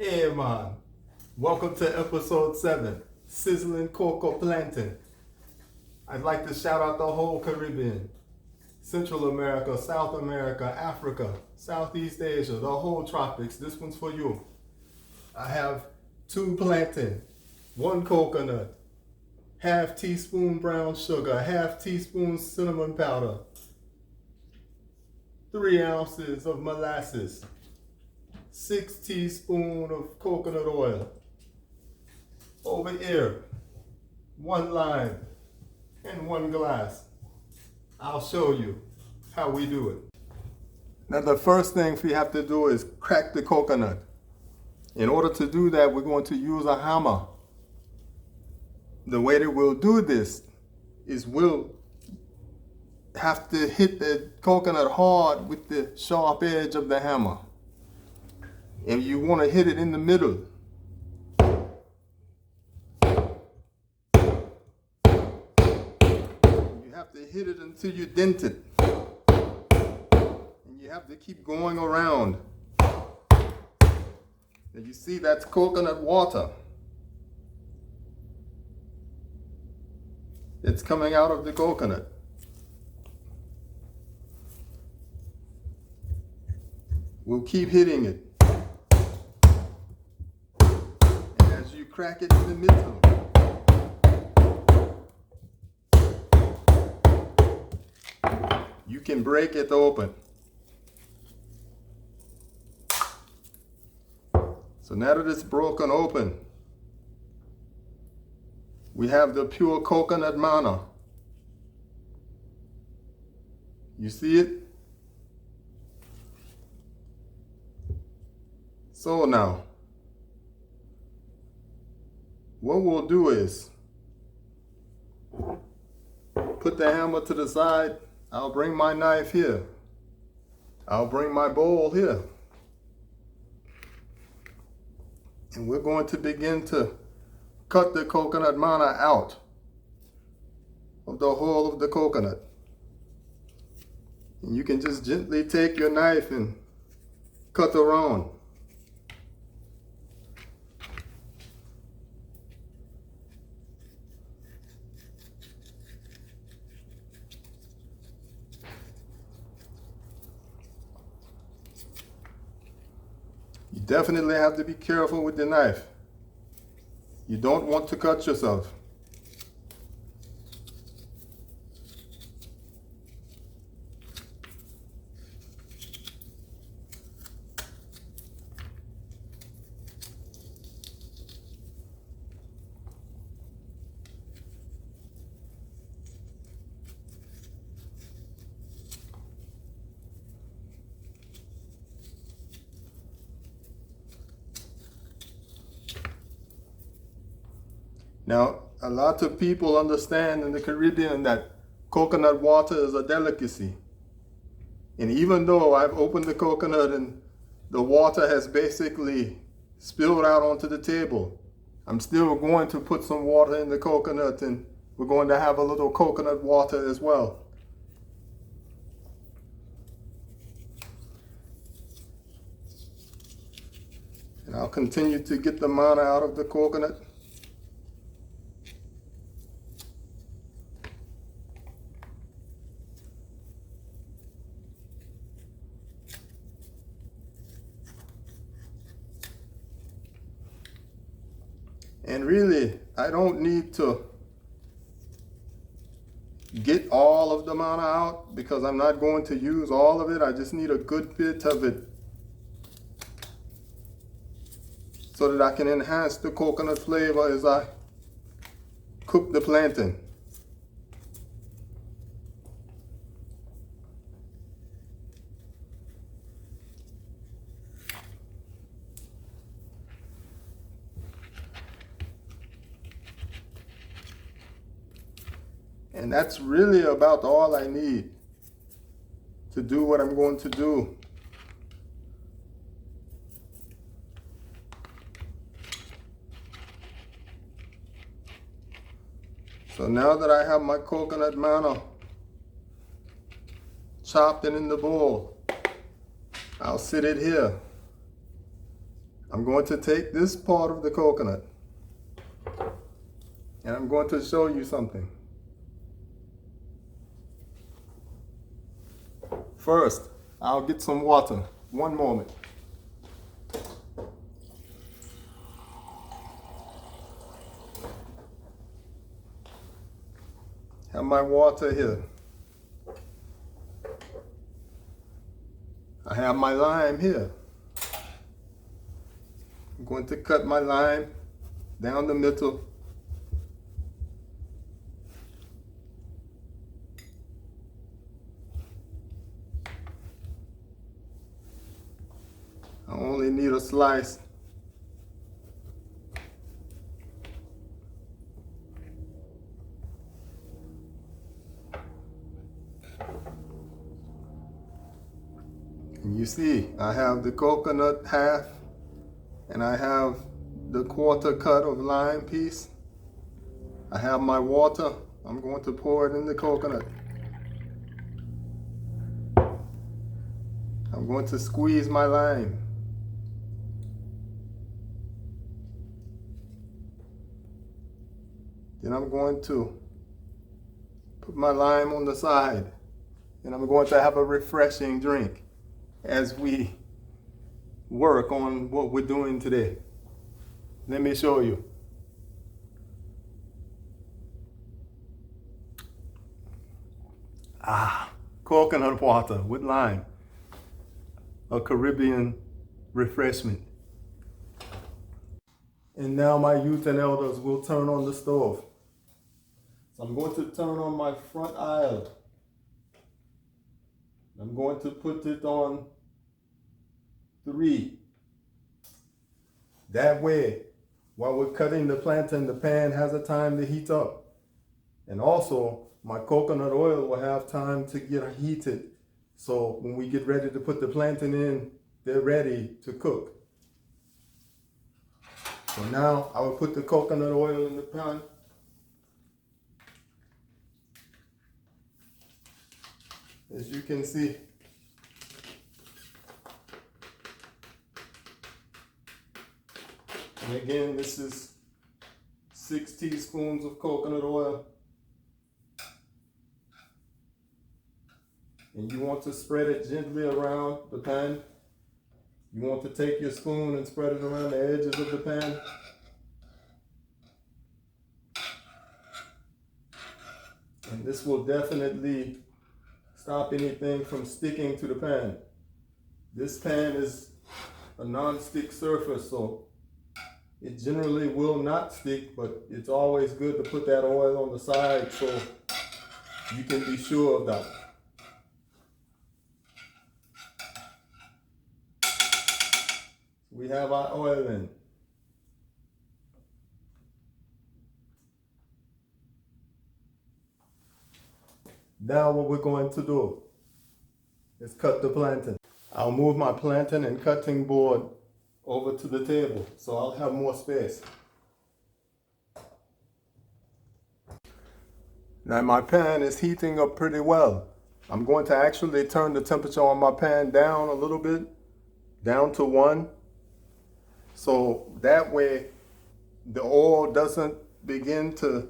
Hey man, welcome to episode 7, Sizzling Coco Plantain. I'd like to shout out the whole Caribbean, Central America, South America, Africa, Southeast Asia, the whole tropics. This one's for you. I have 2 plantain, 1 coconut, half teaspoon brown sugar, half teaspoon cinnamon powder, 3 ounces of molasses, 6 teaspoons of coconut oil. Over here, 1 lime and 1 glass. I'll show you how we do it. Now the first thing we have to do is crack the coconut. In order to do that, we're going to use a hammer. The way that we'll do this is we'll have to hit the coconut hard with the sharp edge of the hammer. And you want to hit it in the middle. You have to hit it until you dent it. And you have to keep going around. And you see that's coconut water. It's coming out of the coconut. We'll keep hitting it. You crack it in the middle. You can break it open. So now that it's broken open, we have the pure coconut manna. You see it? So now, what we'll do is put the hammer to the side. I'll bring my knife here. I'll bring my bowl here. And we're going to begin to cut the coconut manna out of the whole of the coconut. And you can just gently take your knife and cut around. You definitely have to be careful with the knife. You don't want to cut yourself. Now, a lot of people understand in the Caribbean that coconut water is a delicacy. And even though I've opened the coconut and the water has basically spilled out onto the table, I'm still going to put some water in the coconut, and we're going to have a little coconut water as well. And I'll continue to get the manna out of the coconut. And really, I don't need to get all of the manna out because I'm not going to use all of it. I just need a good bit of it so that I can enhance the coconut flavor as I cook the plantain. And that's really about all I need to do what I'm going to do. So now that I have my coconut manna chopped and in the bowl, I'll sit it here. I'm going to take this part of the coconut and I'm going to show you something. First, I'll get some water. One moment. Have my water here. I have my lime here. I'm going to cut my lime down the middle. I only need a slice. And you see, I have the coconut half and I have the quarter cut of lime piece. I have my water. I'm going to pour it in the coconut. I'm going to squeeze my lime. Then I'm going to put my lime on the side. And I'm going to have a refreshing drink as we work on what we're doing today. Let me show you. Coconut water with lime. A Caribbean refreshment. And now my youth and elders will turn on the stove. So I'm going to turn on my front aisle. I'm going to put it on 3. That way, while we're cutting the plantain, the pan has a time to heat up. And also, my coconut oil will have time to get heated. So when we get ready to put the plantain in, they're ready to cook. So now I will put the coconut oil in the pan. As you can see, and again, this is 6 teaspoons of coconut oil. And you want to spread it gently around the pan. You want to take your spoon and spread it around the edges of the pan. And this will definitely stop anything from sticking to the pan. This pan is a non-stick surface, so it generally will not stick, but it's always good to put that oil on the side so you can be sure of that. We have our oil in. Now what we're going to do is cut the plantain. I'll move my plantain and cutting board over to the table so I'll have more space. Now my pan is heating up pretty well. I'm going to actually turn the temperature on my pan down a little bit, down to 1. So that way the oil doesn't begin to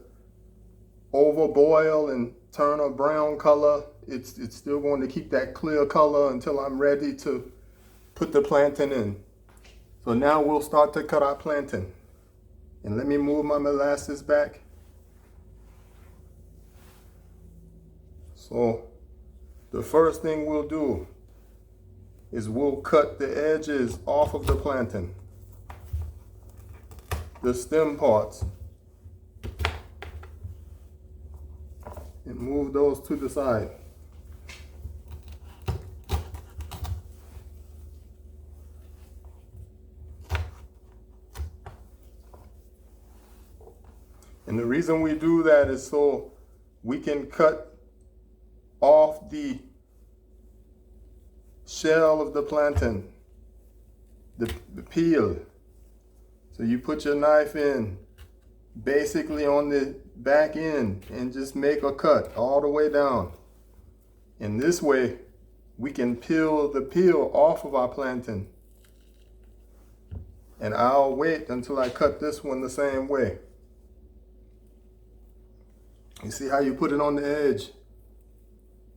overboil and turn a brown color. It's still going to keep that clear color until I'm ready to put the plantain in. So now we'll start to cut our plantain. And let me move my molasses back. So the first thing we'll do is we'll cut the edges off of the plantain. The stem parts. And move those to the side. And the reason we do that is so we can cut off the shell of the plantain, the peel. So you put your knife in basically on the back end and just make a cut all the way down. And this way we can peel the peel off of our plantain. And I'll wait until I cut this one the same way. You see how you put it on the edge?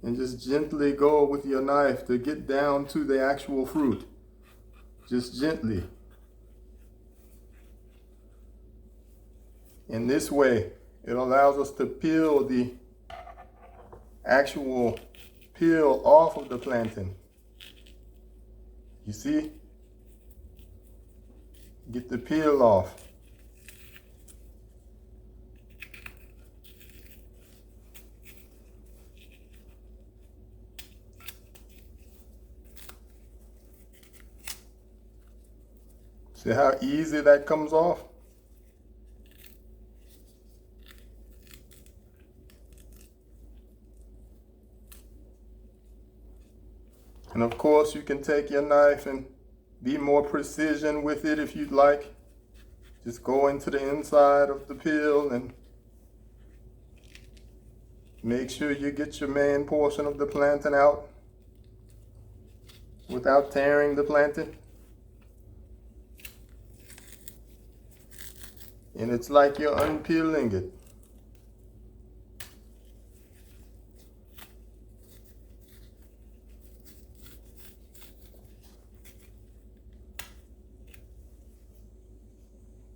And just gently go with your knife to get down to the actual fruit. Just gently. In this way, it allows us to peel the actual peel off of the plantain. You see? Get the peel off. See how easy that comes off? And of course, you can take your knife and be more precision with it if you'd like. Just go into the inside of the peel and make sure you get your main portion of the plantain out without tearing the plantain. And it's like you're unpeeling it.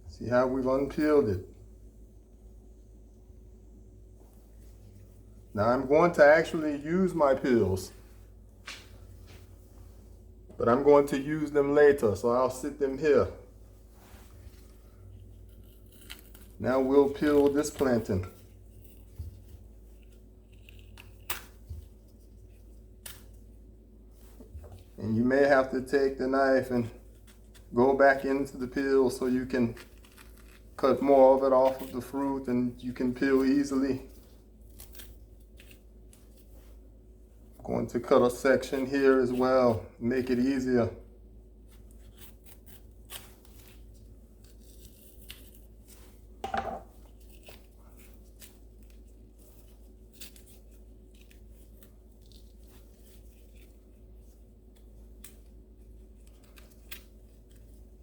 See how we've unpeeled it. Now I'm going to actually use my peels, but I'm going to use them later, so I'll sit them here. Now we'll peel this plantain. And you may have to take the knife and go back into the peel so you can cut more of it off of the fruit and you can peel easily. I'm going to cut a section here as well, make it easier.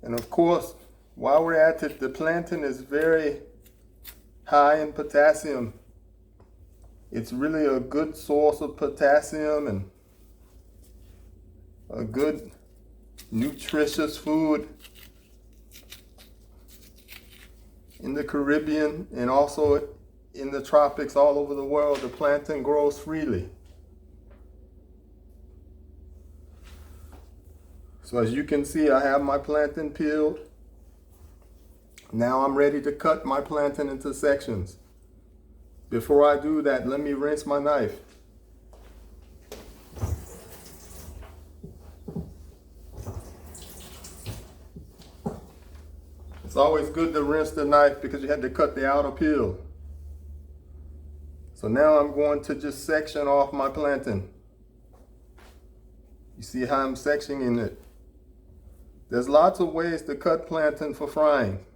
And of course, while we're at it, the plantain is very high in potassium. It's really a good source of potassium and a good nutritious food in the Caribbean and also in the tropics all over the world. The plantain grows freely. So as you can see, I have my plantain peeled. Now I'm ready to cut my plantain into sections. Before I do that, let me rinse my knife. It's always good to rinse the knife because you had to cut the outer peel. So now I'm going to just section off my plantain. You see how I'm sectioning it? There's lots of ways to cut plantain for frying.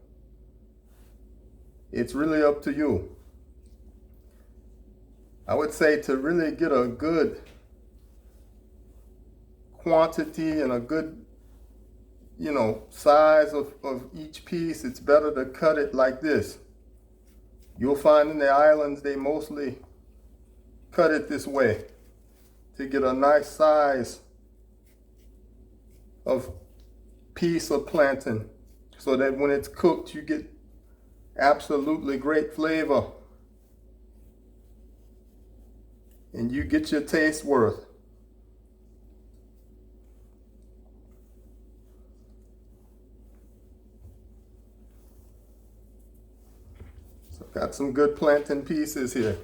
It's really up to you. I would say to really get a good quantity and a good, size of each piece, it's better to cut it like this. You'll find in the islands they mostly cut it this way to get a nice size of piece of plantain so that when it's cooked you get absolutely great flavor and you get your taste worth. So I've got some good plantain pieces here.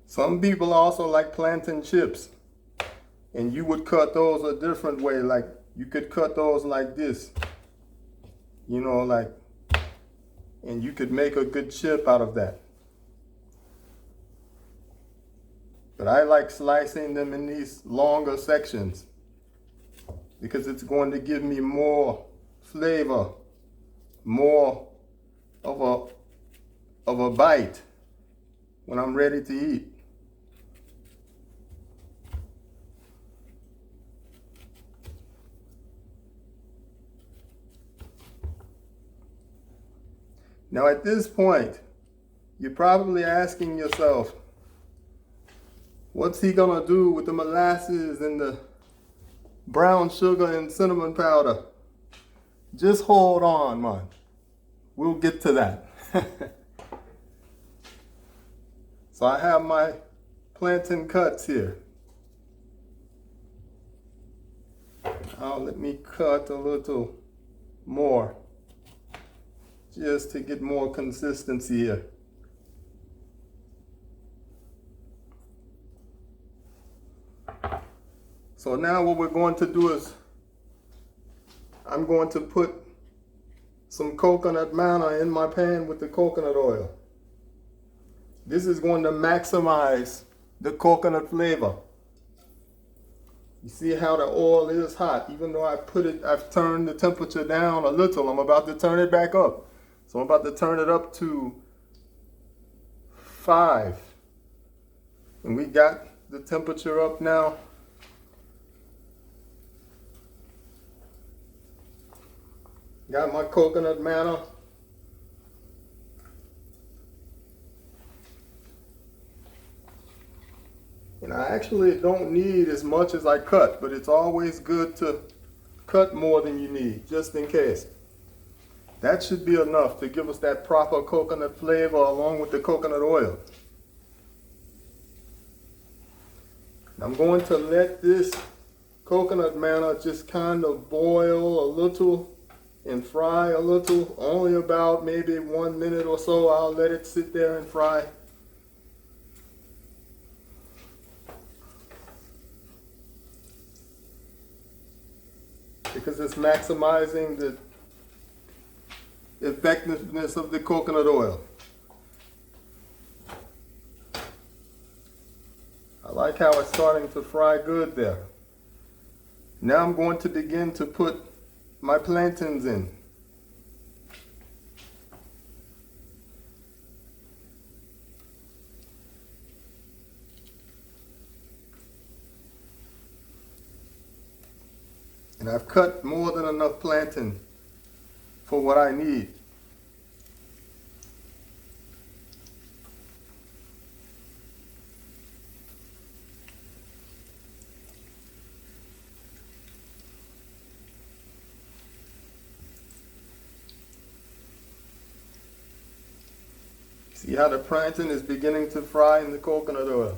Some people also like plantain chips, and you would cut those a different way. Like you could cut those like this, and you could make a good chip out of that. But I like slicing them in these longer sections because it's going to give me more flavor, more of a bite when I'm ready to eat. Now at this point, you're probably asking yourself, what's he gonna do with the molasses and the brown sugar and cinnamon powder? Just hold on, man. We'll get to that. So I have my plantain cuts here. Now let me cut a little more, just to get more consistency here. So now what we're going to do is I'm going to put some coconut manna in my pan with the coconut oil. This is going to maximize the coconut flavor. You see how the oil is hot, even though I've turned the temperature down a little. I'm about to turn it back up. So I'm about to turn it up to 5. And we got the temperature up now. Got my coconut manna. And I actually don't need as much as I cut, but it's always good to cut more than you need, just in case. That should be enough to give us that proper coconut flavor along with the coconut oil. I'm going to let this coconut manna just kind of boil a little and fry a little, only about maybe 1 minute or so. I'll let it sit there and fry. Because it's maximizing the effectiveness of the coconut oil. I like how it's starting to fry good there. Now I'm going to begin to put my plantains in. And I've cut more than enough plantain for what I need. See how the plantain is beginning to fry in the coconut oil,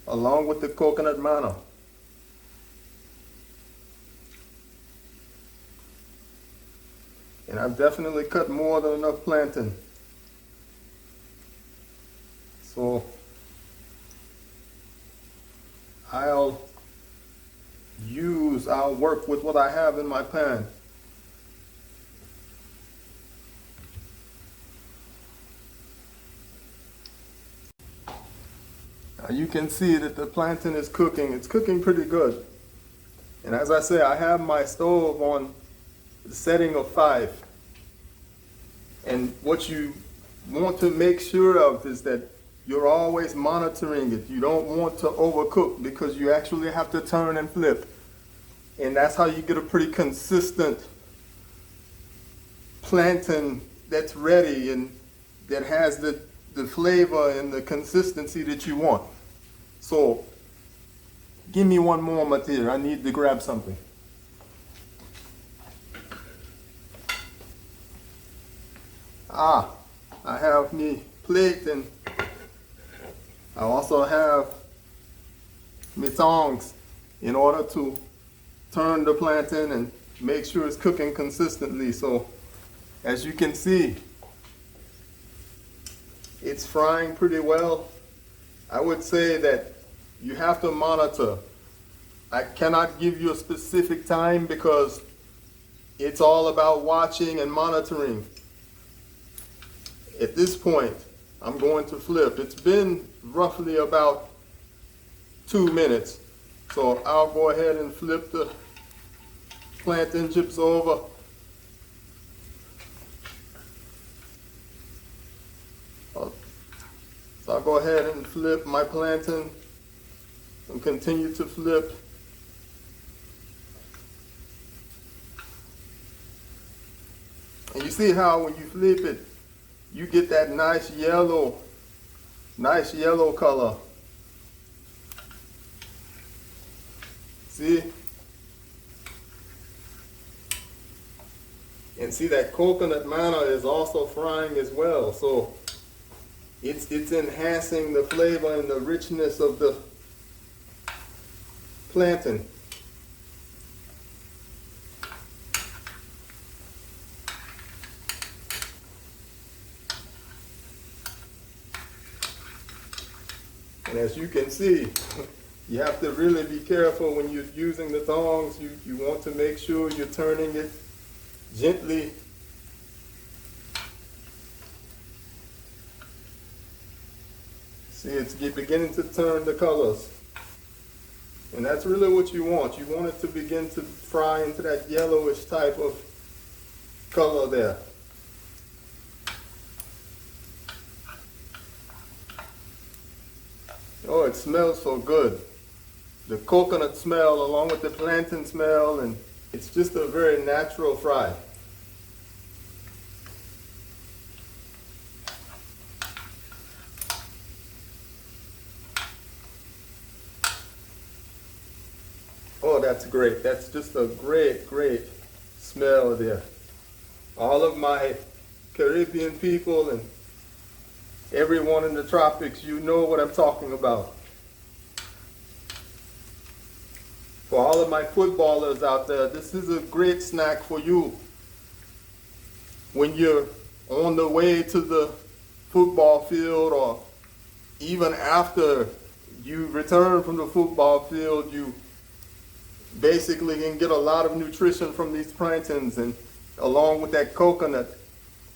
along with the coconut manna. And I've definitely cut more than enough plantain. So I'll work with what I have in my pan. Now you can see that the plantain is cooking. It's cooking pretty good. And as I say, I have my stove on the setting of 5. And what you want to make sure of is that you're always monitoring it. You don't want to overcook, because you actually have to turn and flip. And that's how you get a pretty consistent plantain that's ready and that has the flavor and the consistency that you want. So give me one moment here. I need to grab something. I have me plate, and I also have me tongs in order to turn the plantain and make sure it's cooking consistently. So as you can see, it's frying pretty well. I would say that you have to monitor. I cannot give you a specific time because it's all about watching and monitoring. At this point, I'm going to flip. It's been roughly about 2 minutes. So I'll go ahead and flip the plantain chips over. So I'll go ahead and flip my plantain and continue to flip. And you see how when you flip it, you get that nice yellow color. See? And see that coconut manna is also frying as well. So it's enhancing the flavor and the richness of the plantain. And as you can see, you have to really be careful when you're using the tongs. You want to make sure you're turning it gently. See, it's beginning to turn the colors. And that's really what you want. You want it to begin to fry into that yellowish type of color there. Oh, it smells so good. The coconut smell along with the plantain smell, and it's just a very natural fry. Oh, that's great. That's just a great smell there. All of my Caribbean people and everyone in the tropics, you know what I'm talking about. For all of my footballers out there, this is a great snack for you. When you're on the way to the football field, or even after you return from the football field, you basically can get a lot of nutrition from these plantains, and along with that coconut,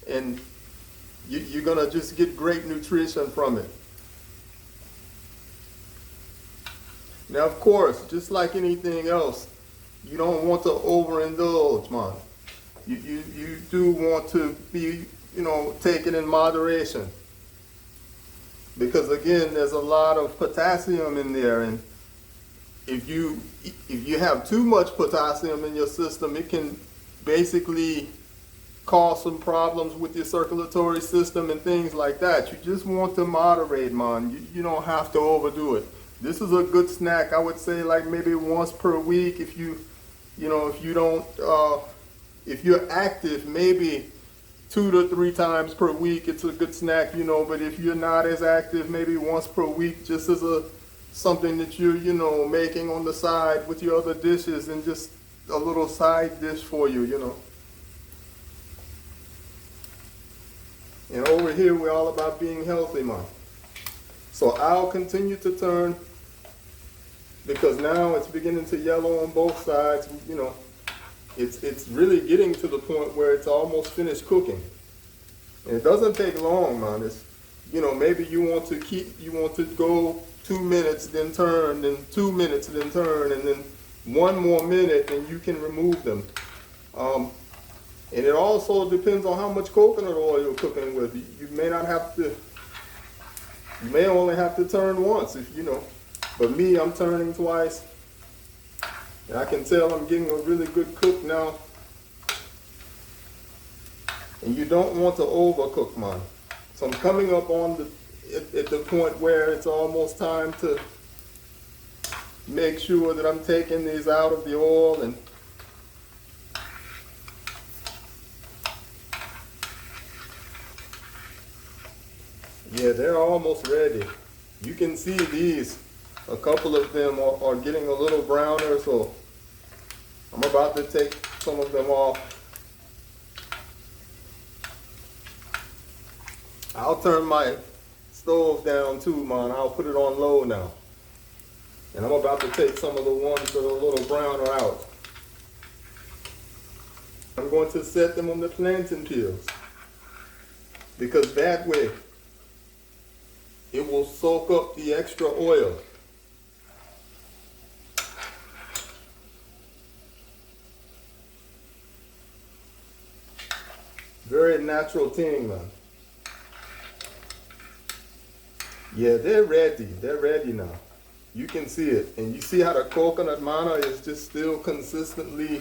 and you're gonna just get great nutrition from it. Now, of course, just like anything else, you don't want to overindulge, man. You do want to be, take it in moderation. Because again, there's a lot of potassium in there, and if you have too much potassium in your system, it can basically cause some problems with your circulatory system and things like that. You just want to moderate, man. You don't have to overdo it. This is a good snack. I would say like maybe once per week. If you're active, maybe 2 to 3 times per week. It's a good snack, but if you're not as active, maybe once per week, just as something that you're, making on the side with your other dishes, and just a little side dish for you, And over here, we're all about being healthy, man. So I'll continue to turn, because now it's beginning to yellow on both sides. It's really getting to the point where it's almost finished cooking. And it doesn't take long, man. It's, maybe you want to go 2 minutes, then turn, then 2 minutes, then turn, and then 1 more minute, and you can remove them. And it also depends on how much coconut oil you're cooking with. You may only have to turn once, but me, I'm turning twice. And I can tell I'm getting a really good cook now. And you don't want to overcook, man. So I'm coming up on at the point where it's almost time to make sure that I'm taking these out of the oil. And yeah, they're almost ready. You can see these, a couple of them are getting a little browner, so I'm about to take some of them off. I'll turn my stove down too, man. I'll put it on low now. And I'm about to take some of the ones that are a little browner out. I'm going to set them on the plantain peels, because that way it will soak up the extra oil. very natural thing, man. Yeah, they're ready. They're ready now. You can see it. And you see how the coconut manna is just still consistently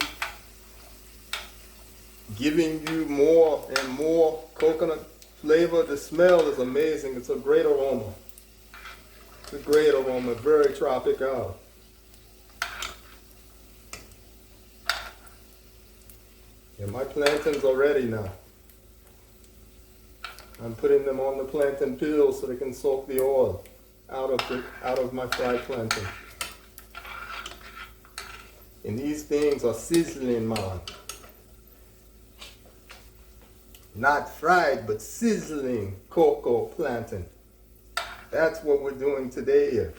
giving you more and more coconut flavor. The smell is amazing. It's a great aroma. It's a great aroma, very tropical. And my plantains are ready now. I'm putting them on the plantain peel so they can soak the oil out of my fried plantain. And these things are sizzling, man. Not fried, but sizzling cocoa plantain. That's what we're doing today here.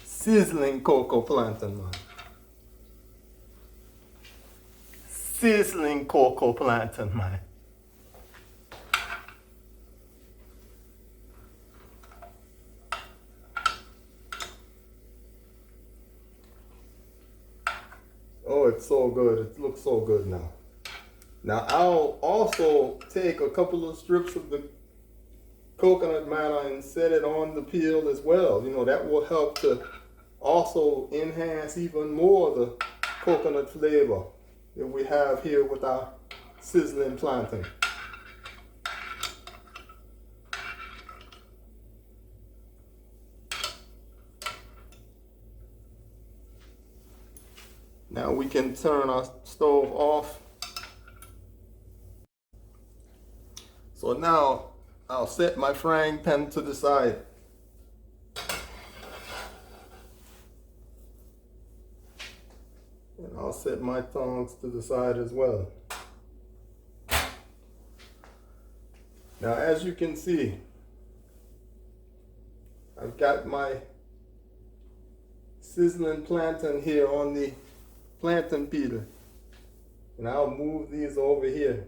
Sizzling cocoa plantain, man. Sizzling cocoa plantain, man. Oh, it's so good. It looks so good now. Now I'll also take a couple of strips of the coconut manna and set it on the peel as well. You know, that will help to also enhance even more the coconut flavor that we have here with our sizzling plantain. Now we can turn our stove off. So now I'll set my frying pan to the side. And I'll set my tongs to the side as well. Now as you can see, I've got my sizzling plantain here on the plantain peeler. And I'll move these over here.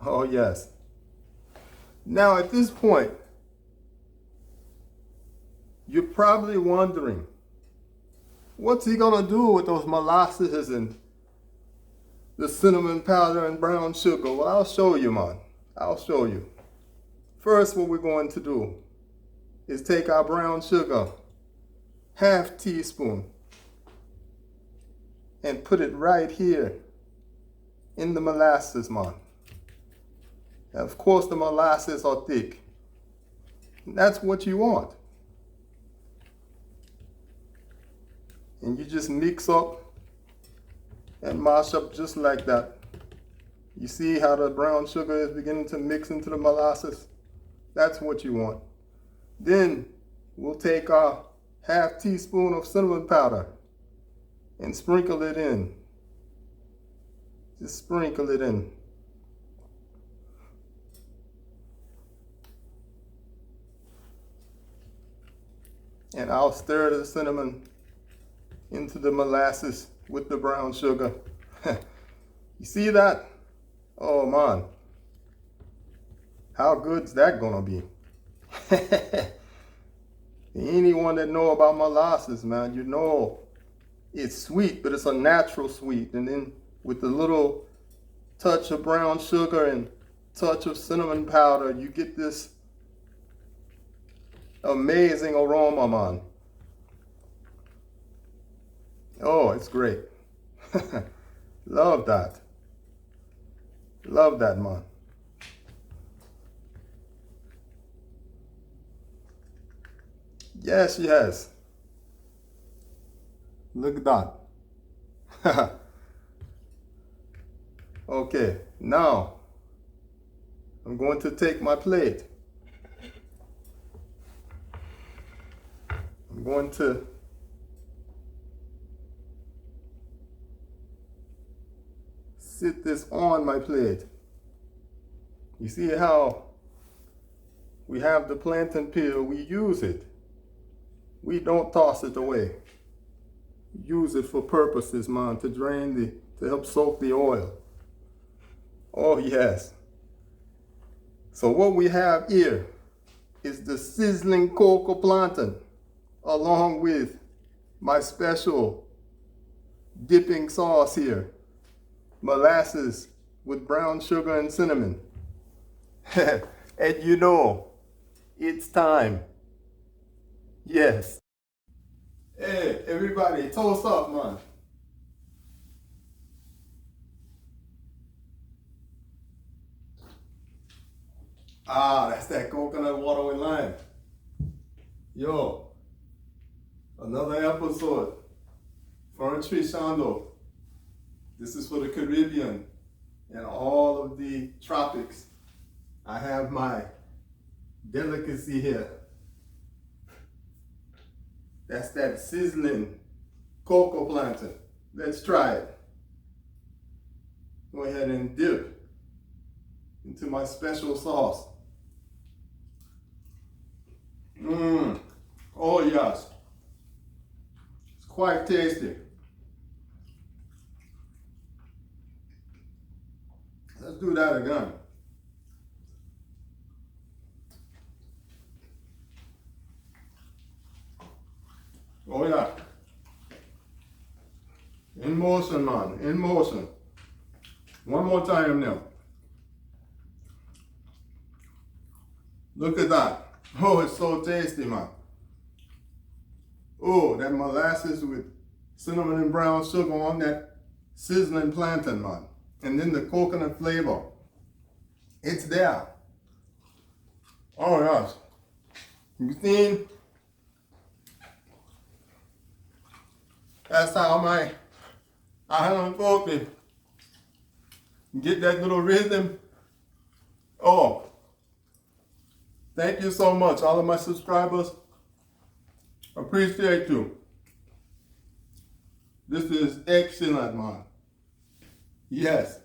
Oh yes. Now at this point, you're probably wondering, what's he gonna do with those molasses and the cinnamon powder and brown sugar? Well, I'll show you, man. I'll show you. First, what we're going to do is take our brown sugar, half teaspoon, and put it right here in the molasses, man. And of course, the molasses are thick. And that's what you want. And you just mix up and mash up just like that. You see how the brown sugar is beginning to mix into the molasses? That's what you want. Then we'll take our half teaspoon of cinnamon powder and sprinkle it in. Just sprinkle it in. And I'll stir the cinnamon into the molasses with the brown sugar. You see that? Oh man, how good's that gonna be? Anyone that know about molasses, man, you know it's sweet, but it's a natural sweet. And then with a little touch of brown sugar and touch of cinnamon powder, you get this amazing aroma, man. Oh, it's great. Love that. Love that, man. Yes, yes. Look at that. Okay, now I'm going to take my plate. I'm going to sit this on my plate. You see how we have the plantain peel, we use it. We don't toss it away. Use it for purposes, man, to help soak the oil. Oh yes. So what we have here is the sizzling cocoa plantain along with my special dipping sauce here. molasses with brown sugar and cinnamon. And you know, it's time. Yes. Hey, everybody, toast up, man. Ah, that's that coconut water with lime. Yo, another episode. French Fishando. This is for the Caribbean and all of the tropics. I have my delicacy here. That's that sizzling cocoa plantain. Let's try it. Go ahead and dip into my special sauce. Oh yes. It's quite tasty. Let's do that again. Oh yeah. In motion, man. In motion. One more time now. Look at that. Oh, it's so tasty, man. Oh, that molasses with cinnamon and brown sugar on that sizzling plantain, man. And then the coconut flavor. It's there. Oh, yes. You see? That's how my island folk get that little rhythm. Oh, thank you so much, all of my subscribers. Appreciate you. This is excellent, man. Yes.